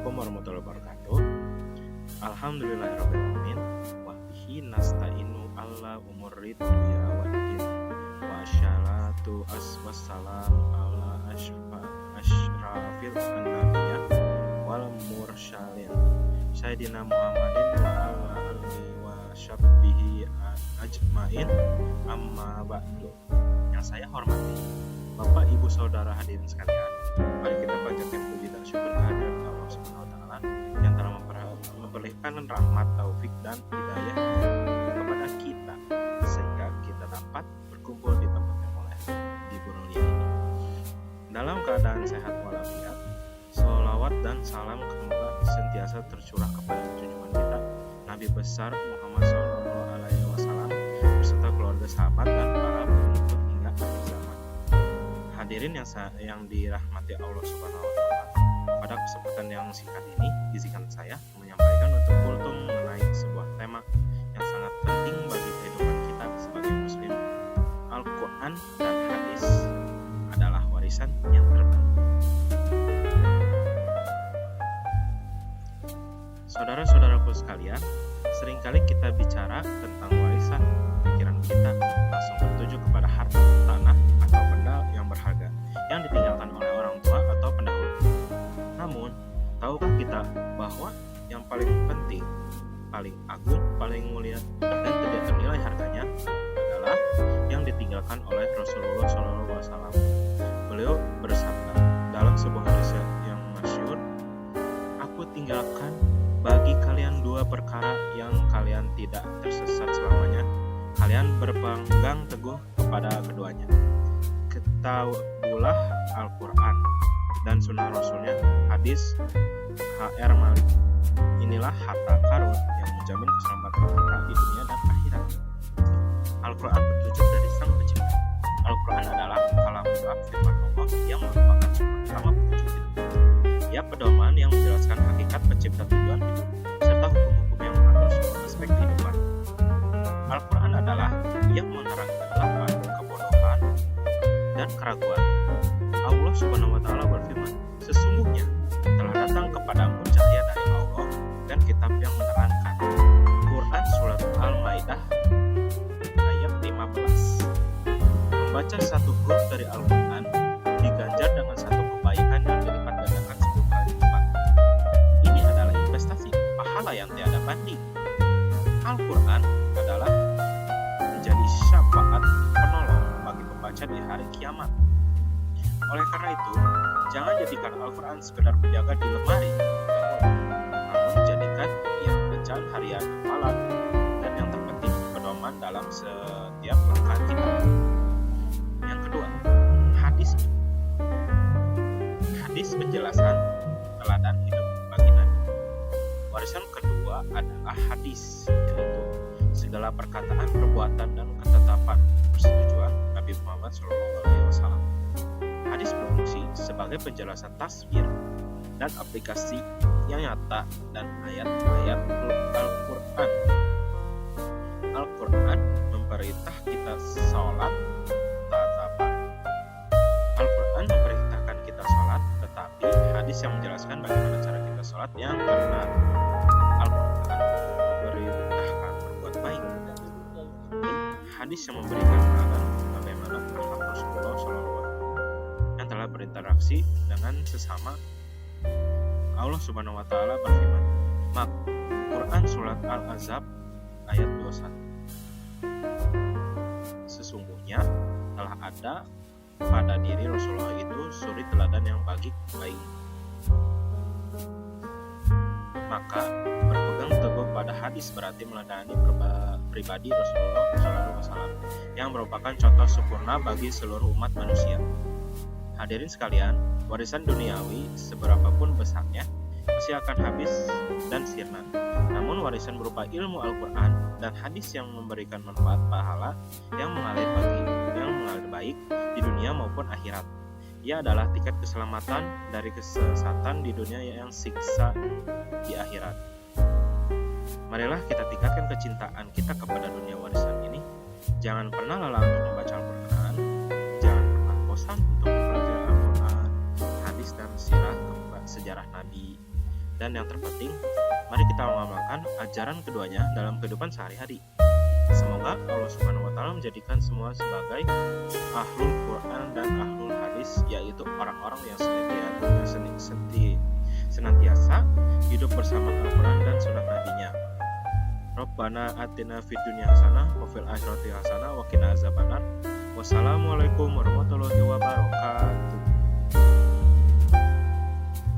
Assalamualaikum warahmatullahi wabarakatuh. Alhamdulillahirrahmanirrahim. Wa bihi nasta'inu ala umurrid dunya waddin. Wa syalatu wassalam ala asyrafil anbiya wal mursalin Sayyidina Muhammadin wa ala alihi wa sahbihi ajmain, amma ba'du. Yang saya hormati Bapak, Ibu, Saudara hadirin sekalian, mari kita panjatkan puji dan syukur kehadirat Allah Subhanahu wa taala yang telah memberikan rahmat, taufik dan hidayah kepada kita sehingga kita dapat berkumpul di tempat yang mulia di Burulia ini dalam keadaan sehat walafiat. Sholawat dan salam semoga sentiasa tercurah kepada junjungan kita Nabi besar Muhammad SAW beserta keluarga, sahabat dan para pengikut hingga akhir zaman. Hadirin yang dirahmati Allah Subhanahu wa taala, pada kesempatan yang singkat ini izinkan saya menyampaikan untuk kultum mengenai sebuah tema yang sangat penting bagi kehidupan kita sebagai muslim. Al-Quran dan hadis adalah warisan yang terbaik. Saudara-saudaraku sekalian, seringkali kita bicara tentang warisan, pikiran kita langsung tertuju kepada harta, tanah, atau benda yang berharga yang ditinggalkan oleh orang tua atau pendahulu. Namun, tahukah kita bahwa yang paling penting, paling agung, paling mulia, dan tidak ternilai harganya adalah yang ditinggalkan oleh Rasulullah SAW. Beliau bersabda dalam sebuah hadis yang masyhur, "Aku tinggalkan bagi kalian dua perkara yang kalian tidak tersesat selamanya. Kalian berpegang teguh kepada keduanya. Ketahuilah Al-Quran dan Sunnah Rasulnya." Hadis H.R. Malik. Inilah harta karun yang menjamin keselamatan kita di dunia dan akhirat. Al-Quran petunjuk dari Sang Pencipta. Al-Quran adalah kalamullah, firman Allah yang merupakan sumber utama petunjuk hidup. Ia pedoman yang menjelaskan hakikat pencipta, tujuan hidup, serta hukum-hukum yang mengatur seluruh aspek kehidupan. Al-Quran adalah yang menerangkan kegelapan, kebodohan, dan keraguan. Allah Subhanahu wa taala berfirman, "Sesungguhnya telah datang kepadamu cahaya dari Allah dan kitab yang menerangkan." Quran Surat Al-Maidah ayat 15. Membaca satu huruf dari Al-Quran diganjar dengan satu kebaikan yang dilipat gandakan 10 kali lipat. Ini adalah investasi pahala yang tiada banding. Al-Quran adalah menjadi syafaat penolong bagi pembaca di hari kiamat. Oleh karena itu, jangan jadikan Al-Quran sekedar penjaga di lemari, namun jadikan ia bacaan harian, hafalan, dan yang terpenting pedoman dalam setiap langkah kita. Yang kedua, hadis. Hadis penjelasan teladan hidup bagi Nabi. Warisan kedua adalah hadis, yaitu segala perkataan, perbuatan, dan ketetapan persetujuan Nabi Muhammad SAW. Hadis berfungsi sebagai penjelasan taswir dan aplikasi yang nyata dan ayat-ayat Al-Quran. Al-Quran memperintah kita sholat, Al-Quran memerintahkan kita sholat, tetapi hadis yang menjelaskan bagaimana cara kita sholat yang benar. Al-Quran memerintahkan berbuat baik, hadis yang memberikan teladan bagaimana akhlak Rasulullah SAW yang telah berinteraksi dengan sesama. Allah Subhanahu wa taala berfirman, Quran Surat Al-Ahzab ayat 21. Sesungguhnya telah ada pada diri Rasulullah itu suri teladan yang baik. Maka berpegang teguh pada hadis berarti meladani pribadi Rasulullah SAW yang merupakan contoh sempurna bagi seluruh umat manusia. Hadirin sekalian, warisan duniawi seberapapun besarnya pasti akan habis dan sirna. Namun warisan berupa ilmu Al-Quran dan hadis yang memberikan manfaat pahala yang mengalir baik di dunia maupun akhirat. Ia adalah tiket keselamatan dari kesesatan di dunia yang siksa di akhirat. Marilah kita tingkatkan kecintaan kita kepada dunia warisan ini. Jangan pernah lelah untuk membaca Al-Quran. Jangan pernah bosan untuk mempelajari Al-Quran, hadis dan sirah sejarah Nabi. Dan yang terpenting, mari kita mengamalkan ajaran keduanya dalam kehidupan sehari-hari. Semoga Allah Subhanahu wa taala menjadikan semua sebagai ahlul Quran dan ahlul hadis, yaitu orang-orang yang senantiasa hidup bersama Al-Quran dan sunnah Nabi-Nya. Rabbana atina fid dunya hasanah wa fil akhirati hasanah wa qina azabannar. Wassalamualaikum warahmatullahi wabarakatuh.